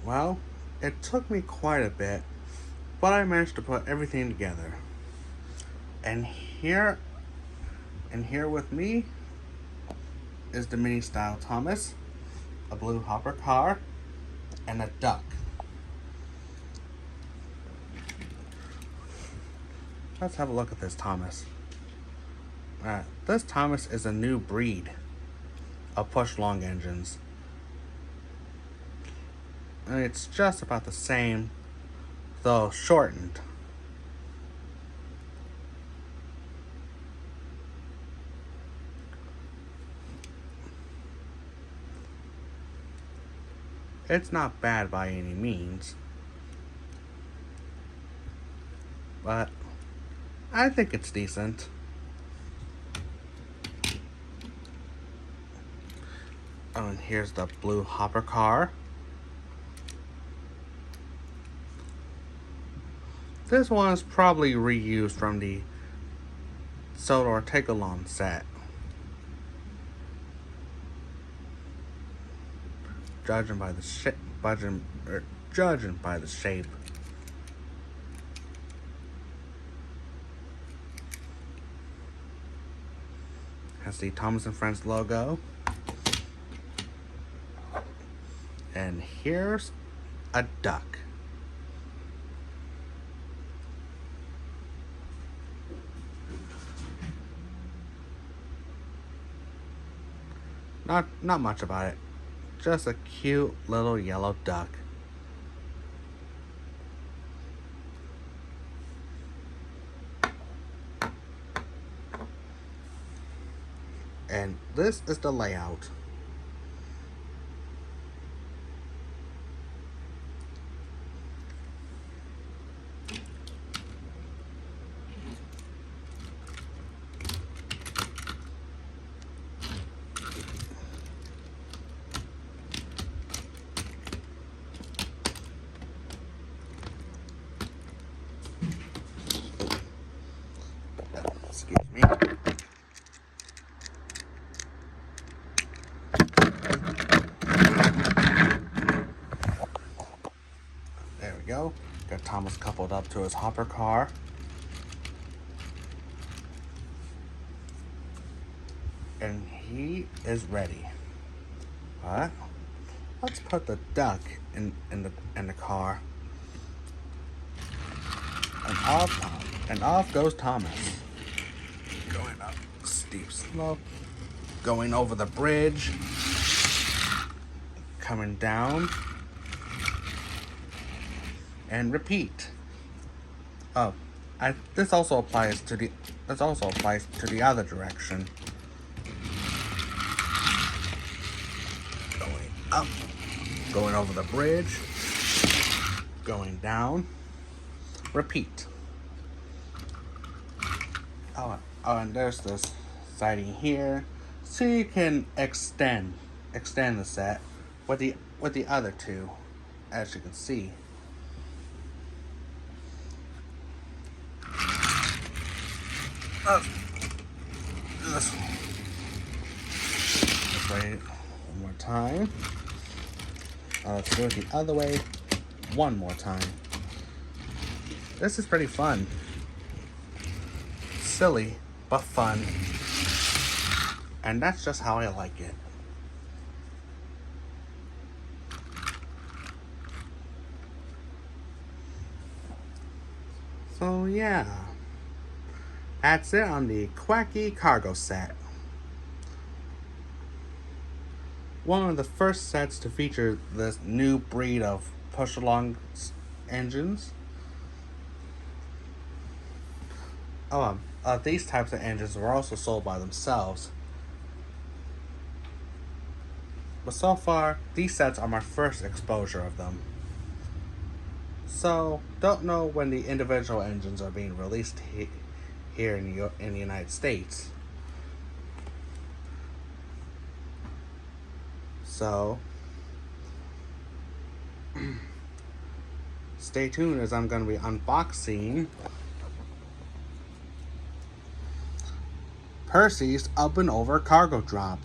Well, it took me quite a bit, but I managed to put everything together. And here with me is the mini style Thomas, a blue hopper car, and a duck. Let's have a look at this Thomas. This Thomas is a new breed of push-along engines. And it's just about the same, though shortened. It's not bad by any means, but I think it's decent. Oh, and here's the blue hopper car. This one is probably reused from the Sodor Take-Along set. Judging by the shape. Has the Thomas and Friends logo. And here's a duck. Not much about it. Just a cute little yellow duck. And this is the layout. Excuse me. There we go. Got Thomas coupled up to his hopper car. And he is ready. But let's put the duck in the car. And off goes Thomas. Going up steep slope. Going over the bridge. Coming down. And repeat. Oh, this also applies to the other direction. Going up, going over the bridge, going down, repeat. Oh, and there's this siding here, so you can extend the set with the other two, as you can see. This way one more time. Let's do it the other way one more time. This is pretty fun. Silly, but fun. And that's just how I like it. So yeah. That's it on the Quacky cargo set. One of the first sets to feature this new breed of push-along engines. These types of engines were also sold by themselves. But so far, these sets are my first exposure of them. So, don't know when the individual engines are being released here in the United States. So, stay tuned as I'm going to be unboxing Percy's Up and Over cargo drop.